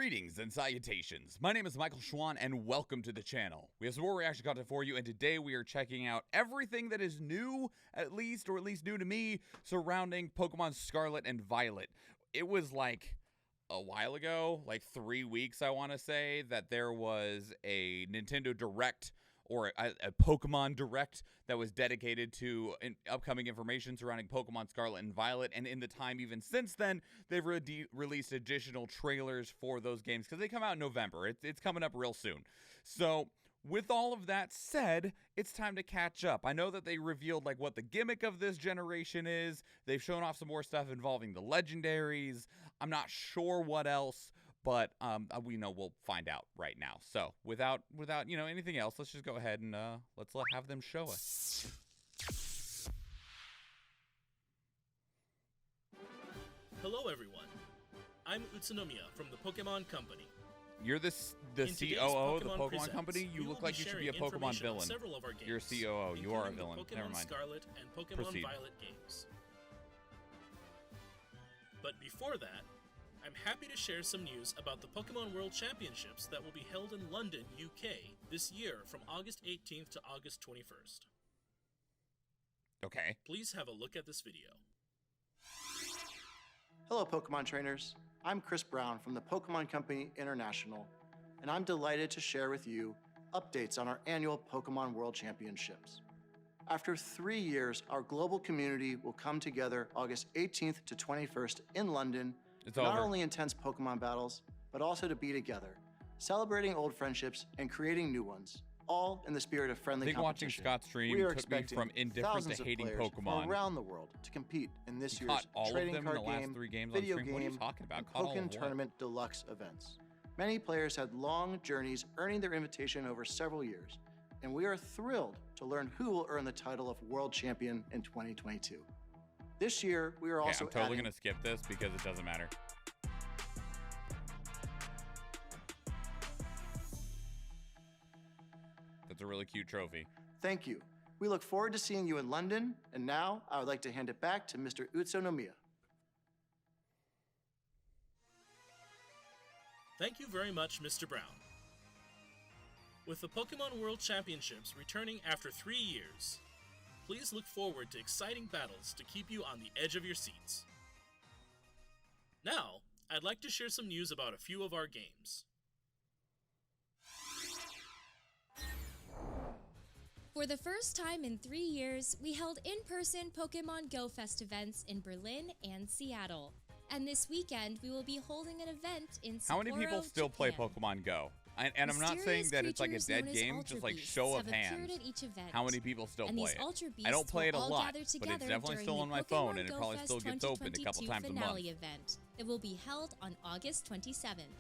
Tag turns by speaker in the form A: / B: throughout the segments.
A: Greetings and salutations. My name is Michael Schwahn and welcome to the channel. We have some more reaction content for you, and today we are checking out everything that is new, at least new to me, surrounding Pokemon Scarlet and Violet. It was like a while ago, like 3 weeks I want to say, that there was a Nintendo Direct or a Pokemon Direct that was dedicated to upcoming information surrounding Pokemon Scarlet and Violet, and in the time even since then, they've released additional trailers for those games, because they come out in November. It's coming up real soon. So, with all of that said, it's time to catch up. I know that they revealed like what the gimmick of this generation is. They've shown off some more stuff involving the legendaries. I'm not sure what else, but we know we'll find out right now. So without anything else, let's just go ahead and let's have them show us.
B: Hello everyone, I'm Utsunomiya from the Pokemon Company.
A: You're the COO of the Pokemon Company? You look like you should be a Pokemon villain. You're a COO. You are a villain. Never mind.
B: Scarlet and Pokemon Violet games. But before that, I'm happy to share some news about the Pokemon World Championships that will be held in London, UK, this year from August 18th to August 21st.
A: Okay.
B: Please have a look at this video.
C: Hello, Pokemon trainers. I'm Chris Brown from the Pokemon Company International, and I'm delighted to share with you updates on our annual Pokemon World Championships. After 3 years, our global community will come together August 18th to 21st in London. Not only intense Pokemon battles, but also to be together, celebrating old friendships and creating new ones, all in the spirit of friendly competition.
A: Watching Scott's stream took me from indifferent to hating Pokemon
C: from around the world to compete in this year's
A: caught all
C: trading
A: of them
C: card
A: in the last
C: game,
A: 3 games
C: video
A: on stream.
C: game,
A: what are you talking about?
C: and
A: Caught all
C: Pokken
A: of
C: Tournament Deluxe events. Many players had long journeys earning their invitation over several years, and we are thrilled to learn who will earn the title of World Champion in 2022. This year, we are also
A: I'm totally going to skip this because it doesn't matter. That's a really cute trophy.
C: Thank you. We look forward to seeing you in London, and now I would like to hand it back to Mr. Utsunomiya.
B: Thank you very much, Mr. Brown. With the Pokemon World Championships returning after 3 years, please look forward to exciting battles to keep you on the edge of your seats. Now, I'd like to share some news about a few of our games.
D: For the first time in 3 years, we held in-person Pokemon Go Fest events in Berlin and Seattle. And this weekend, we will be holding an event in Sapporo,
A: How many people still play Pokemon Go? And I'm not saying that it's like a dead game, just like show of hands. How many people still play it? I don't play it a lot, but it's definitely still on my phone, and it probably still gets opened a couple times a month.
D: Event that will be held on August 27th.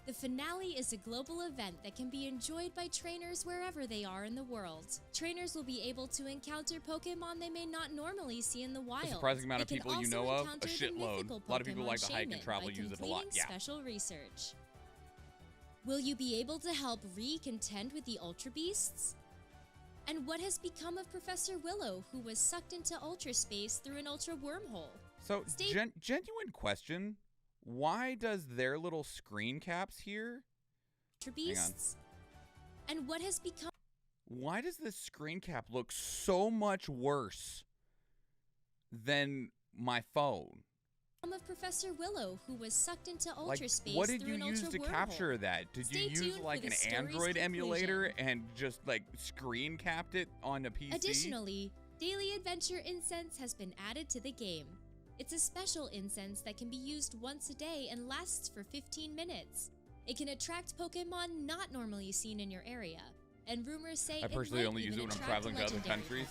D: The finale is a global event that can be enjoyed by trainers wherever they are in the world. Trainers will be able to encounter Pokemon they may not normally see in the wild.
A: A surprising amount of people you know of, a shitload. A lot of people like to hike and travel, use it a lot. Yeah.
D: Special research. Will you be able to help RWBY contend with the Ultra Beasts? And what has become of Professor Willow, who was sucked into Ultra Space through an Ultra Wormhole?
A: So, genuine question. Why does their little screen caps here?
D: Beasts. And what has become?
A: Why does this screen cap look so much worse than my phone?
D: Of Professor Willow, who was sucked into Ultra Space.
A: What did you use to capture that? Did you use like an Android emulator and just like screen capped it on a PC?
D: Additionally, Daily Adventure Incense has been added to the game. It's a special incense that can be used once a day and lasts for 15 minutes. It can attract Pokemon not normally seen in your area, and rumors say
A: I personally only use it when I'm traveling to other countries.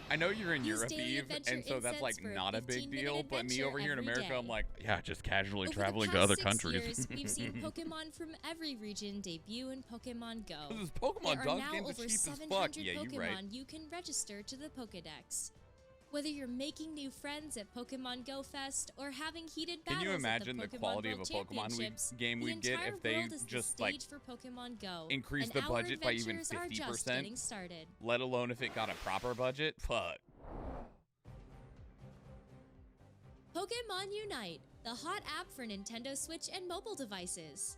A: I know you're in Europe, Eve, and so that's like not a big deal, but me over here in America, I'm like, yeah, just casually traveling to other countries.
D: Years, we've seen Pokemon from every region debut in Pokemon Go.
A: This Pokemon Dog game's cheap as fuck. Yeah,
D: you're
A: right.
D: You can register to the Pokedex. Whether you're making new friends at Pokemon Go Fest or having heated battles,
A: can you imagine
D: at
A: the quality of a Pokemon game we'd get if they just like increased the budget by even 50%? Let alone if it got a proper budget? Fuck.
D: Pokemon Unite, the hot app for Nintendo Switch and mobile devices.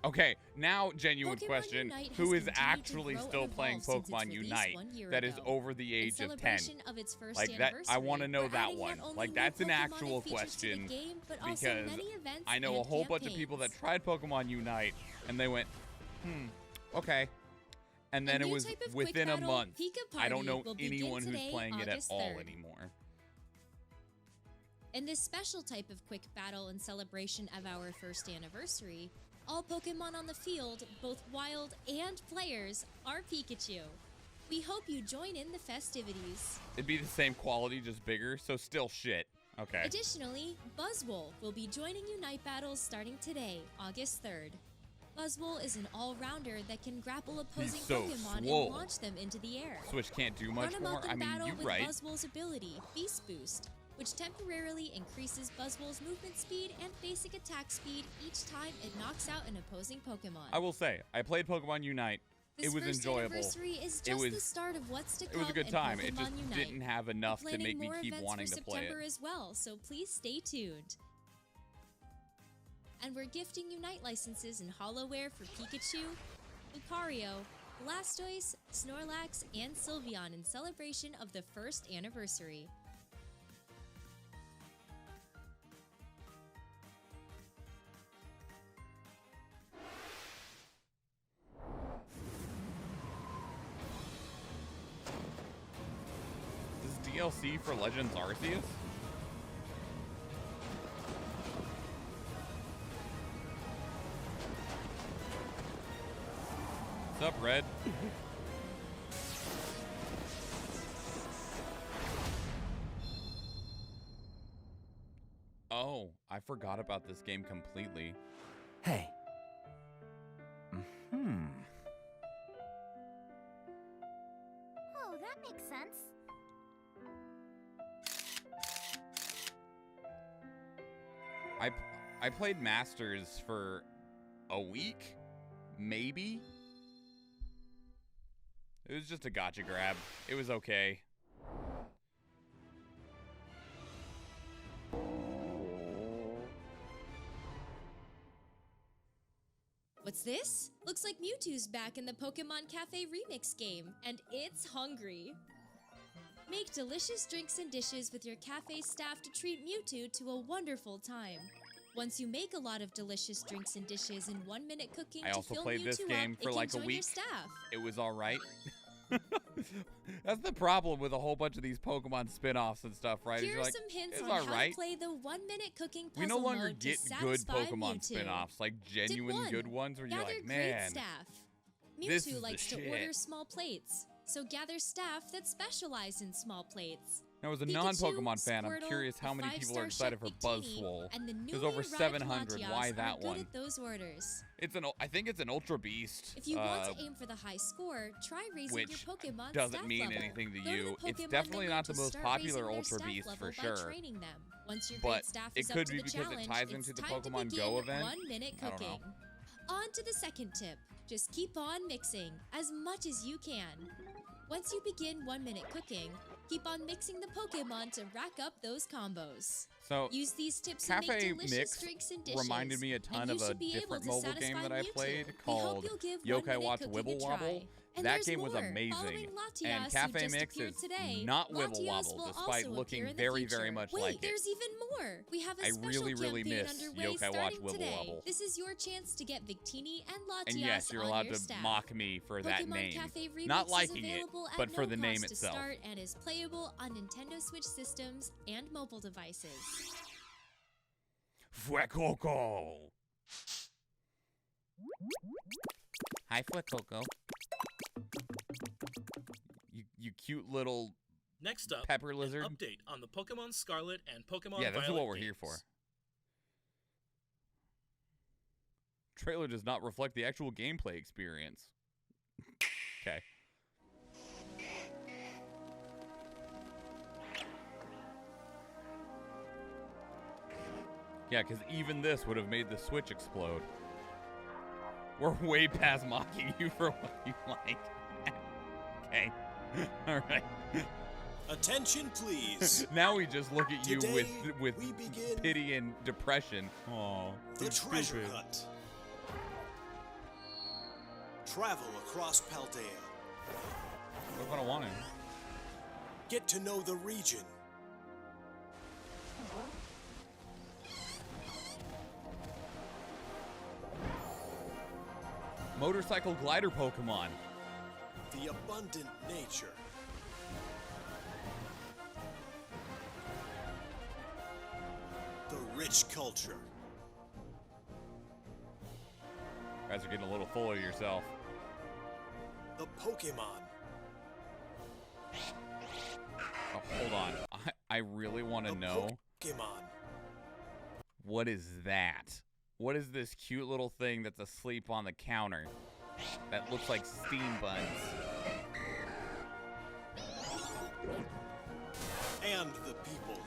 A: Okay, now genuine
D: Pokemon
A: question:
D: Unite has
A: who is
D: continued to
A: actually
D: grow
A: still
D: and
A: playing
D: evolve since its
A: Pokemon
D: release
A: Unite
D: 1 year
A: that is
D: ago.
A: over the
D: In
A: age of 10?
D: celebration of its first
A: Like that, I want to
D: anniversary,
A: know
D: we're
A: that
D: adding
A: one.
D: not only
A: Like
D: new
A: that's an
D: Pokemon
A: actual
D: and features to the
A: question
D: game, but also
A: because
D: many events
A: I know a
D: and
A: whole bunch of people that
D: campaigns.
A: tried Pokemon Unite and they went, okay, and then
D: A
A: it
D: new
A: was
D: type of quick
A: within a
D: battle,
A: month.
D: Pika
A: I don't
D: Party,
A: know
D: will begin
A: anyone who's
D: today,
A: playing it at
D: August
A: all
D: 3rd.
A: anymore.
D: In this special type of quick battle in celebration of our first anniversary, all Pokemon on the field, both wild and players, are Pikachu. We hope you join in the festivities.
A: It'd be the same quality, just bigger, so still shit. Okay.
D: Additionally, Buzzwole will be joining Unite battles starting today, August 3rd. Buzzwole is an all-rounder that can grapple opposing
A: so
D: Pokemon
A: swole.
D: and launch them into the air.
A: Switch can't do much
D: Run
A: more.
D: amok
A: I
D: in
A: mean,
D: battle
A: you
D: with
A: right.
D: Buzzwole's ability, Beast Boost, which temporarily increases Buzzwole's movement speed and basic attack speed each time it knocks out an opposing Pokemon.
A: I will say, I played Pokemon Unite.
D: This
A: It was
D: first
A: enjoyable.
D: anniversary is
A: It
D: just
A: was-
D: the start of what's to come.
A: It was a good
D: in
A: time.
D: Pokemon
A: It just
D: Unite.
A: didn't have enough
D: We're
A: to
D: planning
A: make me
D: more
A: keep
D: events
A: wanting
D: for
A: to play
D: September
A: it.
D: as well, so please stay tuned. And we're gifting Unite licenses in Hollowware for Pikachu, Lucario, Blastoise, Snorlax, and Sylveon in celebration of the first anniversary.
A: This DLC for Legends Arceus? What's up, Red? Oh, I forgot about this game completely.
E: Hey.
F: Oh, that makes sense.
A: I played Masters for a week, maybe. It was just a gotcha grab. It was okay.
D: What's this? Looks like Mewtwo's back in the Pokemon Cafe Remix game, and it's hungry. Make delicious drinks and dishes with your cafe staff to treat Mewtwo to a wonderful time. Once you make a lot of delicious drinks and dishes in 1 minute cooking
A: I
D: to
A: also
D: fill
A: played
D: Mewtwo
A: this game
D: up,
A: for
D: it
A: like
D: can
A: a
D: join
A: week.
D: Your staff.
A: It was all right. That's the problem with a whole bunch of these Pokemon spin-offs and stuff, right?
D: Here
A: You're
D: are
A: like,
D: some hints
A: it's
D: on
A: all
D: how
A: right.
D: to play the 1 minute cooking puzzle
A: We no longer
D: mode to
A: get good
D: satisfy
A: Pokemon
D: Mewtwo.
A: spin-offs, like
D: Tip
A: genuine
D: 1.
A: good ones where you're
D: Gather
A: like,
D: great
A: man,
D: staff.
A: this is
D: Mewtwo
A: the
D: likes to
A: shit.
D: order small plates, so gather staff that specialize in small plates.
A: Now, as a
D: Pikachu,
A: non-Pokemon fan, I'm
D: Squirtle,
A: curious how many people are
D: 5-star
A: excited for
D: Chef Victini,
A: Buzzwole.
D: and the
A: There's
D: newly
A: over
D: arrived
A: 700.
D: Latias
A: Why
D: are
A: that
D: good
A: one?
D: at those orders.
A: I think it's an Ultra Beast.
D: If you want to aim for the high score, try raising
A: which
D: your Pokemon
A: doesn't
D: staff
A: mean
D: level.
A: anything to
D: Go
A: you.
D: the
A: It's
D: Pokemon
A: definitely
D: menu
A: not the
D: to
A: most
D: start
A: popular
D: raising their
A: Ultra
D: staff
A: Beast
D: level
A: for
D: by
A: sure.
D: training them. Once your
A: But
D: great staff
A: it
D: is
A: could
D: up to
A: be
D: the
A: because it
D: challenge,
A: ties
D: it's
A: into the
D: time to
A: Pokemon
D: begin
A: Go event.
D: 1 minute
A: I don't know.
D: cooking. On to the second tip. Just keep on mixing as much as you can. Once you begin 1 minute cooking, keep on mixing the Pokemon to rack up those combos.
A: So,
D: Use these tips to make
A: Cafe
D: delicious
A: Mix
D: drinks and dishes.
A: reminded me a ton
D: and you
A: of a
D: should be able
A: different
D: to
A: mobile game
D: satisfy
A: that I
D: Mewtwo.
A: played
D: We hope
A: called
D: you'll give 1
A: Yokai
D: minute
A: Watch
D: cooking
A: Wibble
D: a try.
A: Wobble.
D: And
A: That
D: there's
A: game was
D: more.
A: amazing.
D: Following Latias,
A: And
D: who
A: Cafe
D: just
A: Mix
D: appeared
A: is
D: today,
A: not Wibble
D: Latias
A: Wobble,
D: will
A: despite
D: also
A: looking
D: appear in the
A: very, very
D: future.
A: much
D: Wait,
A: like it.
D: there's even more. We have a
A: I
D: special
A: really, really
D: campaign
A: miss
D: underway
A: Yokai Watch
D: starting
A: Wibble
D: today.
A: Wobble.
D: This is your chance to get Victini and Latias
A: And yes, you're
D: on
A: allowed
D: your
A: to
D: staff.
A: mock me for that
D: Pokemon
A: name.
D: Cafe Remix
A: Not
D: is
A: liking it,
D: available at
A: but for
D: no
A: the name
D: cost to
A: itself.
D: start and is playable on Nintendo Switch systems and mobile devices.
A: Fuecoco. Hi, Fuecoco. You cute little
B: Next up,
A: pepper
B: an
A: lizard.
B: update on the Pokemon Scarlet and Pokemon
A: Yeah, this is
B: Violet
A: what we're here for.
B: games.
A: Trailer does not reflect the actual gameplay experience. Okay. Yeah, because even this would have made the Switch explode. We're way past mocking you for what you like. Okay. All right.
G: Attention, please.
A: Now we just look at you
G: Today,
A: with
G: we begin
A: pity and depression. Oh,
G: the treasure hunt. Travel across Paldea.
A: Look what I wanted.
G: Get to know the region.
A: Motorcycle glider Pokemon.
G: The abundant nature. The rich culture.
A: You guys are getting a little full of yourself.
G: The Pokemon.
A: Oh, hold on. I really want to know.
G: Pokemon.
A: What is that? What is this cute little thing that's asleep on the counter that looks like steam buns?
G: And the people.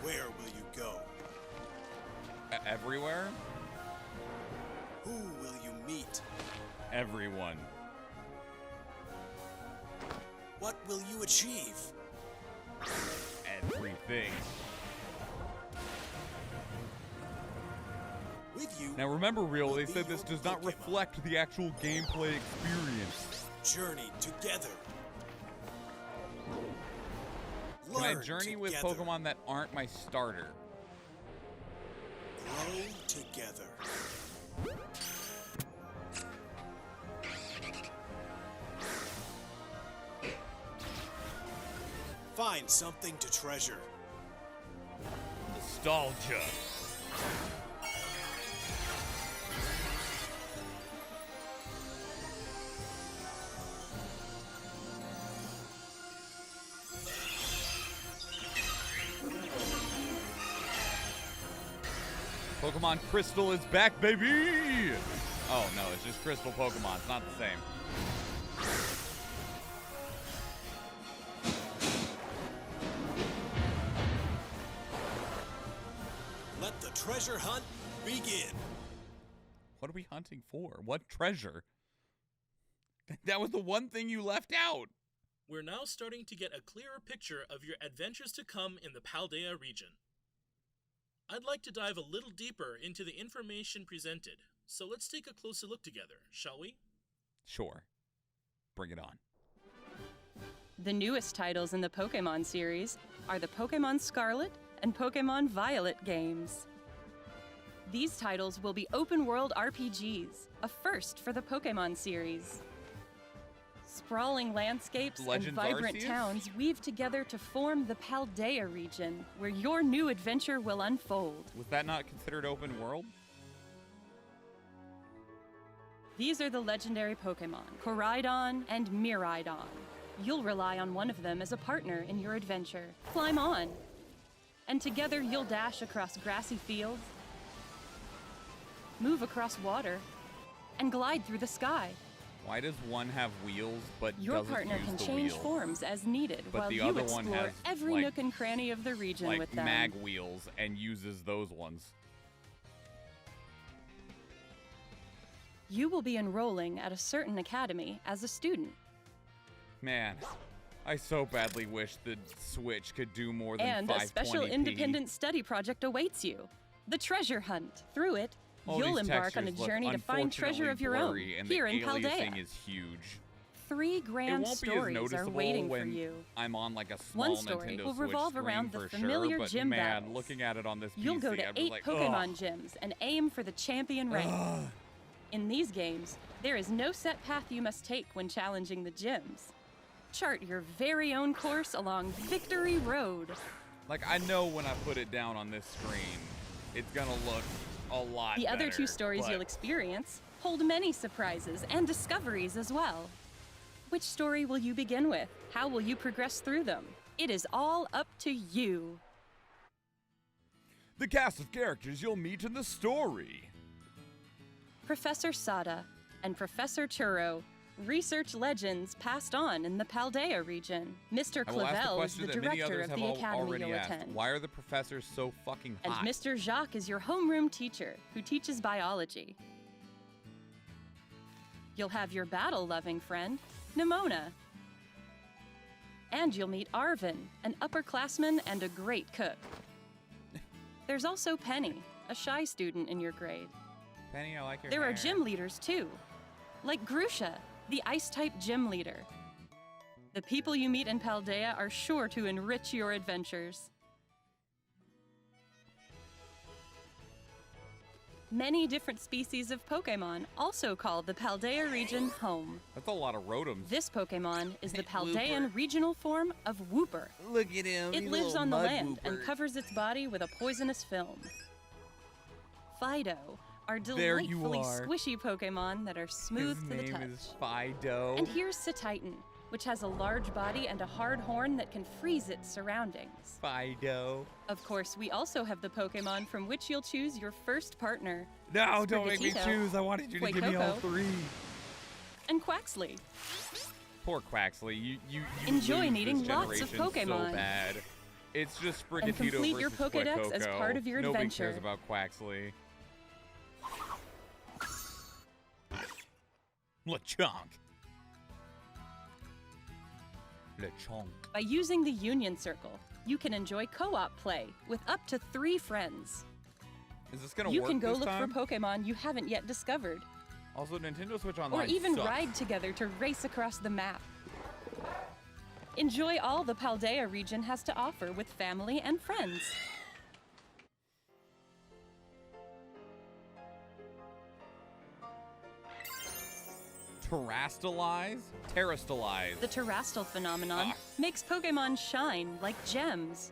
G: Where will you go?
A: Everywhere?
G: Who will you meet?
A: Everyone.
G: What will you achieve?
A: Everything.
G: With you.
A: Now remember, Real, they said
G: be
A: this
G: your
A: does not
G: Pokemon.
A: reflect the actual gameplay experience.
G: Journey together.
A: Can I
G: Learn
A: journey with
G: together.
A: Pokemon that aren't my starter?
G: Grow together. Find something to treasure.
A: Nostalgia. Pokemon Crystal is back, baby! Oh, no, it's just Crystal Pokemon. It's not the same.
G: Let the treasure hunt begin.
A: What are we hunting for? What treasure? That was the one thing you left out.
B: We're now starting to get a clearer picture of your adventures to come in the Paldea region. I'd like to dive a little deeper into the information presented, so let's take a closer look together, shall we?
A: Sure. Bring it on.
E: The newest titles in the Pokemon series are the Pokemon Scarlet and Pokemon Violet games. These titles will be open-world RPGs, a first for the Pokemon series. Sprawling landscapes
A: Legends
E: and vibrant
A: Arceus?
E: towns weave together to form the Paldea region, where your new adventure will unfold.
A: Was that not considered open world?
E: These are the legendary Pokemon, Koraidon and Miraidon. You'll rely on one of them as a partner in your adventure. Climb on! And together you'll dash across grassy fields, move across water, and glide through the sky.
A: Why does one have wheels but
E: Your
A: doesn't
E: partner
A: use
E: can
A: the
E: change
A: wheel?
E: forms as needed,
A: But
E: while
A: the
E: you
A: other one
E: explore
A: has,
E: every
A: like-
E: nook and cranny of the region
A: Like
E: with them.
A: mag wheels and uses those ones.
E: You will be enrolling at a certain academy as a student.
A: Man, I so badly wish the Switch could do more than
E: And
A: 520p.
E: a special independent study project awaits you, the Treasure Hunt. Through it,
A: All
E: you'll
A: these
E: embark on a
A: textures look
E: journey to find treasure of your own
A: unfortunately blurry, and
E: here
A: the
E: in
A: aliasing
E: Paldea.
A: is huge.
E: 3
A: It
E: grand
A: won't be as
E: stories are
A: noticeable
E: waiting for
A: when
E: you.
A: I'm on like a small
E: One story
A: Nintendo
E: will
A: Switch
E: revolve
A: screen
E: around the
A: for
E: familiar
A: sure, but
E: gym
A: man,
E: battles.
A: looking at it on this
E: You'll
A: PC,
E: go to
A: I'd be
E: 8
A: like,
E: Pokemon gyms and aim for the champion rank.
A: ugh.
E: In these games, there is no set path you must take when challenging the gyms. Chart your very own course along Victory Road.
A: Like, I know when I put it down on this screen, it's gonna look a lot
E: The other 2
A: better,
E: stories
A: but
E: you'll experience hold many surprises and discoveries as well. Which story will you begin with? How will you progress through them? It is all up to you.
A: the cast of characters you'll meet in the story.
E: Professor Sada and Professor Churro, research legends passed on in the Paldea region. Mr.
A: I will ask the
E: Clavel is
A: question
E: the
A: that many
E: director
A: others
E: of
A: have
E: the academy
A: already
E: you'll
A: asked.
E: attend.
A: Why are the professors so fucking
E: And
A: hot?
E: Mr. Jacques is your homeroom teacher who teaches biology. You'll have your battle-loving friend, Nimona. And you'll meet Arvin, an upperclassman and a great cook. There's also Penny, a shy student in your grade.
A: Penny, I like your
E: There
A: hair.
E: are gym leaders too, like Grusha, the Ice-type gym leader. The people you meet in Paldea are sure to enrich your adventures. Many different species of Pokémon also call the Paldea region home.
A: That's a lot of Rotoms.
E: This Pokémon is the
A: Wooper.
E: Paldean regional form of Wooper.
A: Look at him.
E: It lives on the land and covers its body with a poisonous film. Fido are
A: There you
E: delightfully
A: are.
E: squishy Pokemon that are smooth
A: His
E: to the
A: name
E: touch.
A: is Fido.
E: And here's Satitan, which has a large body and a hard horn that can freeze its surroundings.
A: Fido.
E: Of course, we also have the Pokemon from which you'll choose your first partner.
A: No, don't make me
E: Sprigatito,
A: choose. I wanted you to give me all
E: Fuecoco,
A: three.
E: And Quaxley.
A: Poor Quaxley. You
E: Enjoy
A: lose
E: meeting
A: this
E: lots of
A: generation
E: Pokemon.
A: So bad. It's just Sprigatito
E: And complete your
A: versus
E: Pokédex as
A: Fuecoco.
E: part of your
A: Nobody
E: adventure.
A: cares about Quaxley. LeChonk. LeChonk.
E: By using the Union Circle, you can enjoy co-op play with up to 3 friends.
A: Is this gonna
E: You
A: work
E: can go
A: this
E: look
A: time?
E: for Pokemon you haven't yet discovered,
A: Also, Nintendo Switch Online
E: or even
A: sucks.
E: ride together to race across the map. Enjoy all the Paldea region has to offer with family and friends.
A: Terastallize? Terastallize.
E: The Terastal phenomenon
A: Ah.
E: makes Pokemon shine like gems.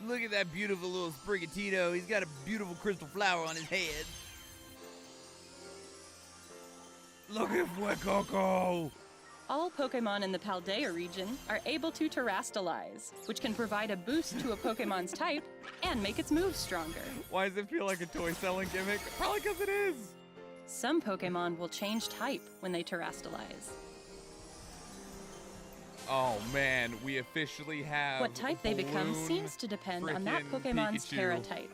A: Look at that beautiful little Sprigatito. He's got a beautiful crystal flower on his head. Look at Fuecoco.
E: All Pokemon in the Paldea region are able to Terastallize, which can provide a boost to a Pokemon's type and make its moves stronger.
A: Why does it feel like a toy selling gimmick? Probably because it is.
E: Some Pokemon will change type when they Terastallize.
A: Oh man, we officially have
E: What type they become
A: Balloon
E: seems to depend on that
A: frickin'
E: Pokemon's
A: Pikachu.
E: Terra type.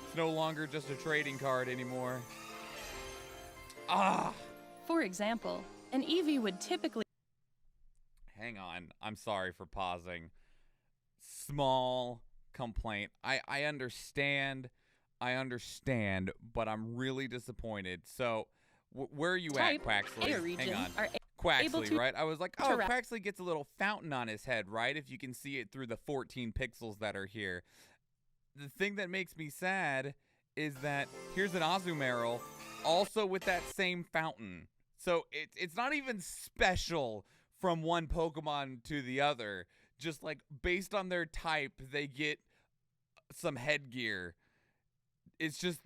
A: It's no longer just a trading card anymore. Ah!
E: For example, an Eevee would typically
A: Hang on. I'm sorry for pausing. Small complaint. I understand, but I'm really disappointed. So, where are you
E: type
A: at, Quaxley?
E: Area region
A: Hang on.
E: are able
A: Quaxley,
E: to
A: right? I was like, oh,
E: Terra-
A: Quaxley gets a little fountain on his head, right? If you can see it through the 14 pixels that are here. The thing that makes me sad is that here's an Azumarill also with that same fountain. So it's not even special from one Pokemon to the other. Just like based on their type, they get some headgear. It's just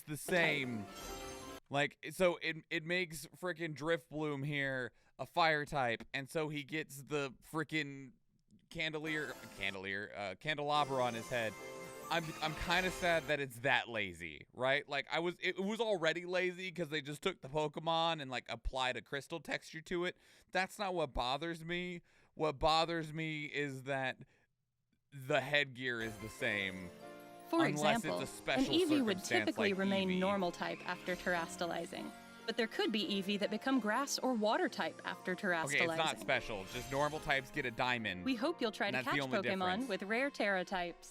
A: the same. Like, so it makes frickin' Driftbloom here a fire type, and so he gets the frickin' candelabra on his head. I'm kind of sad that it's that lazy, right? Like it was already lazy because they just took the Pokemon and like applied a crystal texture to it. That's not what bothers me. What bothers me is that the headgear is the same.
E: For
A: Unless
E: example,
A: it's a special
E: an Eevee would
A: circumstance
E: typically
A: like
E: remain
A: Eevee.
E: normal type after Terastallizing, but there could be Eevee that become grass or water type after Terastallizing.
A: Okay, it's not special. Just normal types get a diamond.
E: We hope you'll try
A: And
E: to
A: that's the
E: catch
A: only
E: Pokemon
A: difference.
E: with rare Terra types.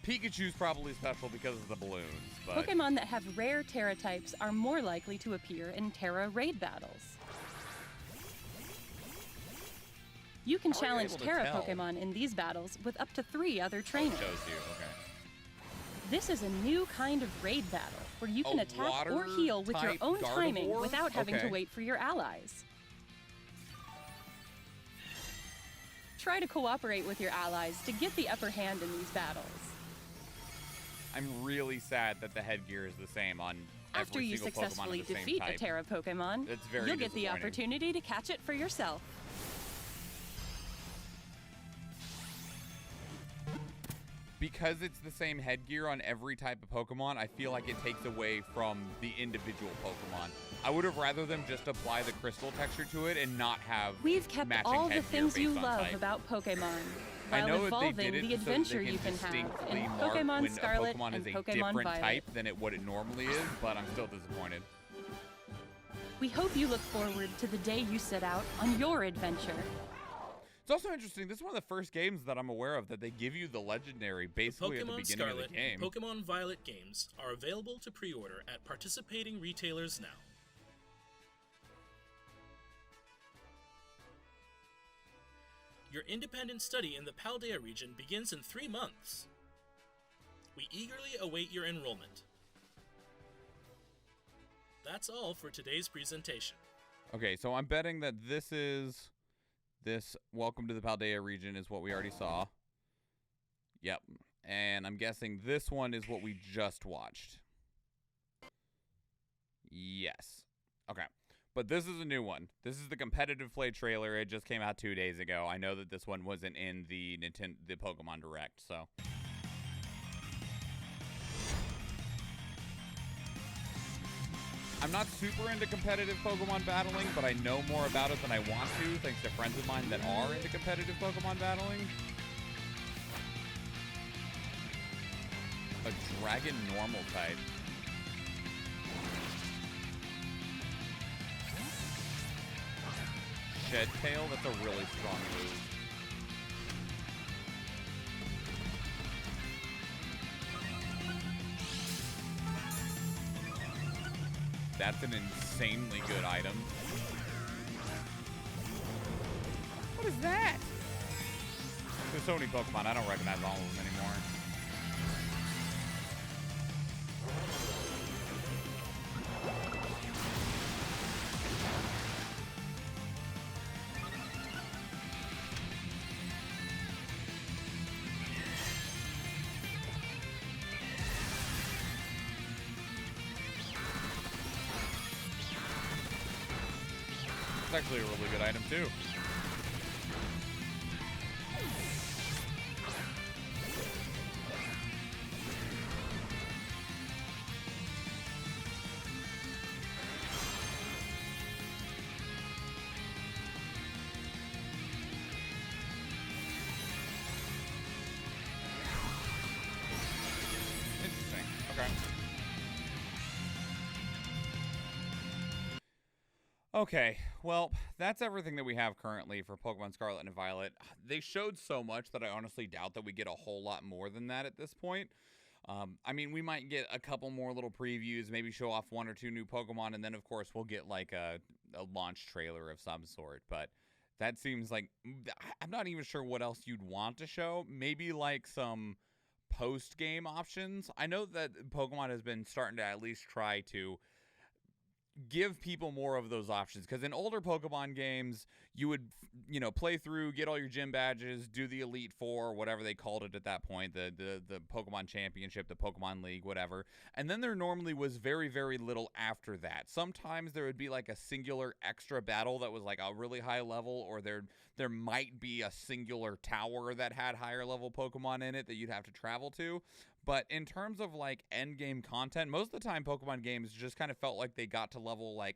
A: Pikachu's probably special because of the balloons, but
E: Pokemon that have rare Terra types are more likely to appear in Terra raid battles. You can
A: How are you
E: challenge
A: able to
E: Terra
A: tell?
E: Pokemon in these battles with up to 3 other
A: it
E: trainers.
A: shows you. Okay.
E: This is a new kind of raid battle where you can
A: A
E: attack or heal with your
A: water-type
E: own timing
A: Gardevoir?
E: without having to
A: Okay.
E: wait for your allies. Try to cooperate with your allies to get the upper hand in these battles.
A: I'm really sad that the headgear is the same on
E: After
A: every
E: you
A: single
E: successfully
A: Pokemon of the
E: defeat
A: same
E: a
A: type.
E: Terra Pokemon,
A: It's very
E: you'll get the
A: disappointing.
E: opportunity to catch it for yourself.
A: Because it's the same headgear on every type of Pokemon, I feel like it takes away from the individual Pokemon. I would have rather them just apply the crystal texture to it and not have
E: We've kept
A: matching
E: all the
A: headgear
E: things you
A: based on
E: love
A: type.
E: about Pokemon,
A: I
E: while
A: know that they
E: evolving
A: did it
E: the
A: so that
E: adventure
A: they
E: you can have
A: distinctly
E: in
A: mark
E: Pokemon
A: when
E: Scarlet
A: a Pokemon
E: and
A: is a
E: Pokemon
A: different
E: Violet.
A: type than what it normally is, but I'm still disappointed.
E: We hope you look forward to the day you set out on your adventure.
A: It's also interesting. This is one of the first games that I'm aware of that they give you the legendary basically at the
B: Pokemon
A: beginning
B: Scarlet
A: of the game.
B: and Pokemon Violet games are available to pre-order at participating retailers now. Your independent study in the Paldea region begins in 3 months. We eagerly await your enrollment. That's all for today's presentation.
A: Okay, so I'm betting that this Welcome to the Paldea region is what we already saw. Yep. And I'm guessing this one is what we just watched. Yes. Okay. But this is a new one. This is the competitive play trailer. It just came out 2 days ago. I know that this one wasn't in the Pokemon Direct, so. I'm not super into competitive Pokemon battling, but I know more about it than I want to, thanks to friends of mine that are into competitive Pokemon battling. A dragon normal type. Shed Tail, that's a really strong move. That's an insanely good item. What is that? There's so many Pokemon, I don't recognize all of them anymore. It's actually a really good item, too. Interesting. Okay. Okay, well, that's everything that we have currently for Pokemon Scarlet and Violet. They showed so much that I honestly doubt that we get a whole lot more than that at this point. I mean, we might get a couple more little previews, maybe show off 1 or 2 new Pokemon, and then, of course, we'll get, like, a launch trailer of some sort. But that seems like... I'm not even sure what else you'd want to show. Maybe, like, some post-game options. I know that Pokemon has been starting to at least try to give people more of those options, because in older Pokemon games you would, you know, play through, get all your gym badges, do the Elite Four, whatever they called it at that point, the Pokemon Championship, the Pokemon League, whatever, and then there normally was very, very little after that. Sometimes there would be like a singular extra battle that was like a really high level, or there might be a singular tower that had higher level Pokemon in it that you'd have to travel to. But in terms of, like, end game content, most of the time Pokemon games just kind of felt like they got to level, like,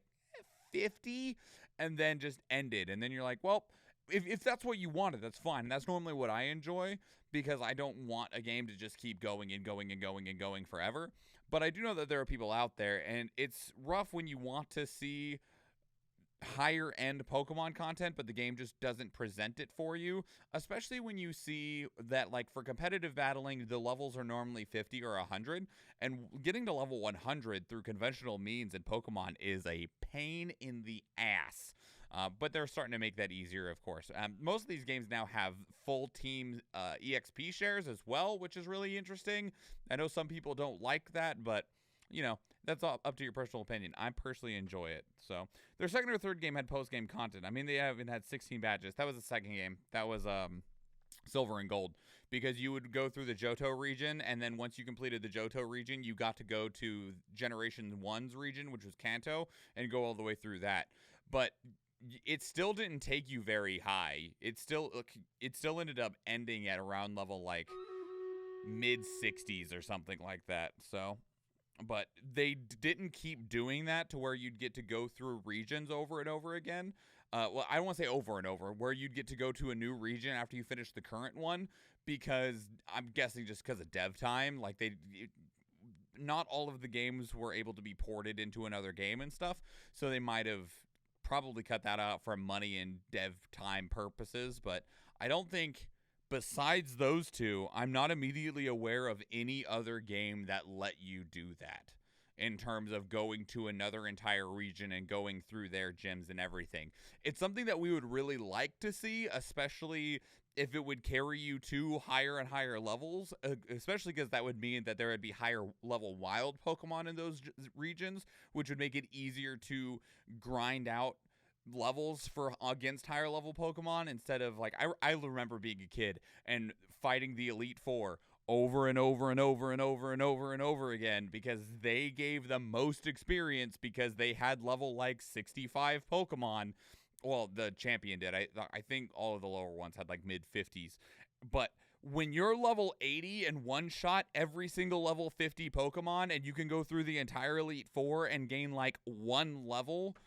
A: 50 and then just ended. And then you're like, well, if that's what you wanted, that's fine. And that's normally what I enjoy, because I don't want a game to just keep going and going and going and going forever. But I do know that there are people out there, and it's rough when you want to see higher end Pokemon content, but the game just doesn't present it for you, especially when you see that, like, for competitive battling, the levels are normally 50 or 100, and getting to level 100 through conventional means in Pokemon is a pain in the ass. But they're starting to make that easier, of course. Most of these games now have full team EXP shares as well, which is really interesting. I know some people don't like that, but, you know, that's all up to your personal opinion. I personally enjoy it. So their second or third game had post-game content. I mean, they haven't had 16 badges. That was the second game. That was Silver and Gold, because you would go through the Johto region, and then once you completed the Johto region, you got to go to Generation 1's region, which was Kanto, and go all the way through that. But it still didn't take you very high. It still ended up ending at around level, like, mid-60s or something like that. So... But they didn't keep doing that to where you'd get to go through regions over and over again. Well, I don't want to say over and over, where you'd get to go to a new region after you finish the current one, because I'm guessing just because of dev time, like not all of the games were able to be ported into another game and stuff, so they might have probably cut that out for money and dev time purposes, but I don't think, besides those two, I'm not immediately aware of any other game that let you do that in terms of going to another entire region and going through their gyms and everything. It's something that we would really like to see, especially if it would carry you to higher and higher levels, especially because that would mean that there would be higher level wild Pokemon in those regions, which would make it easier to grind out levels for against higher level Pokemon instead of, like, I remember being a kid and fighting the Elite Four over and over and over and over and over and over again because they gave the most experience because they had level like 65 Pokemon. Well, the champion did. I think all of the lower ones had like mid 50s. But when you're level 80 and one shot every single level 50 Pokemon and you can go through the entire Elite Four and gain like one level,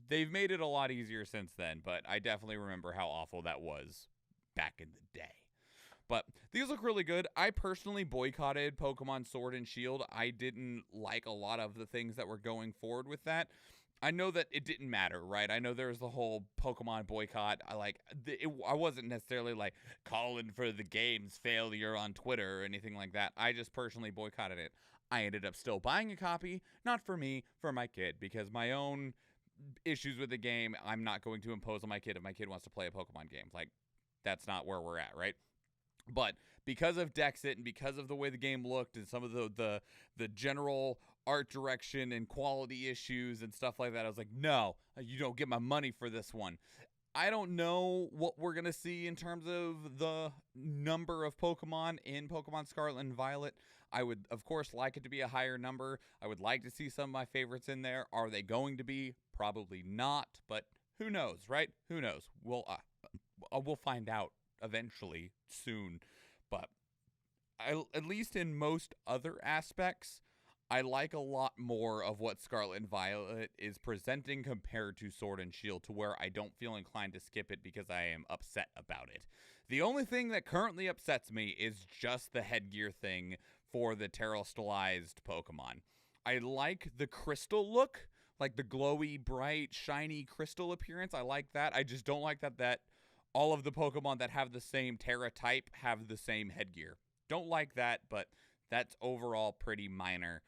A: they've made it a lot easier since then, but I definitely remember how awful that was back in the day. But these look really good. I personally boycotted Pokemon Sword and Shield. I didn't like a lot of the things that were going forward with that. I know that it didn't matter, right? I know there was the whole Pokemon boycott. I wasn't necessarily like calling for the game's failure on Twitter or anything like that. I just personally boycotted it. I ended up still buying a copy, not for me, for my kid, because my own issues with the game, I'm not going to impose on my kid if my kid wants to play a Pokemon game. Like, that's not where we're at, right? But because of Dexit and because of the way the game looked and some of the general art direction and quality issues and stuff like that, I was like, no, you don't get my money for this one. I don't know what we're going to see in terms of the number of Pokemon in Pokemon Scarlet and Violet. I would, of course, like it to be a higher number. I would like to see some of my favorites in there. Are they going to be? Probably not, but who knows, right? Who knows? We'll find out eventually soon. But at least in most other aspects, I like a lot more of what Scarlet and Violet is presenting compared to Sword and Shield, to where I don't feel inclined to skip it because I am upset about it. The only thing that currently upsets me is just the headgear thing for the Terastallized Pokemon. I like the crystal look, like the glowy, bright, shiny crystal appearance. I like that. I just don't like that all of the Pokemon that have the same Terra type have the same headgear. Don't like that, but that's overall pretty minor.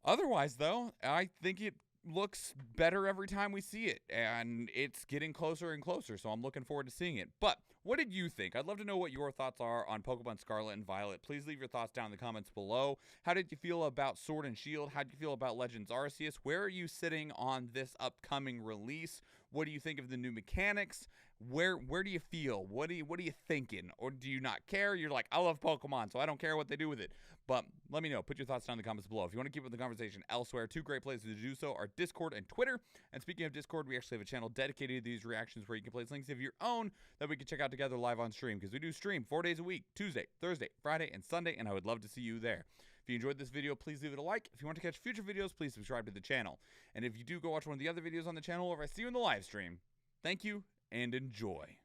A: Otherwise, though, I think it looks better every time we see it, and it's getting closer and closer, so I'm looking forward to seeing it. But what did you think? I'd love to know what your thoughts are on Pokemon Scarlet and Violet. Please leave your thoughts down in the comments below. How did you feel about Sword and Shield? How did you feel about Legends Arceus? Where are you sitting on this upcoming release? What do you think of the new mechanics? Where do you feel? What are you thinking? Or do you not care? You're like, I love Pokemon, so I don't care what they do with it. But let me know. Put your thoughts down in the comments below. If you want to keep up the conversation elsewhere, two great places to do so are Discord and Twitter. And speaking of Discord, we actually have a channel dedicated to these reactions where you can place links of your own that we can check out together live on stream, because we do stream 4 days a week, Tuesday, Thursday, Friday, and Sunday, and I would love to see you there. If you enjoyed this video, please leave it a like. If you want to catch future videos, please subscribe to the channel. And if you do go watch one of the other videos on the channel, or if I see you in the live stream, thank you and enjoy.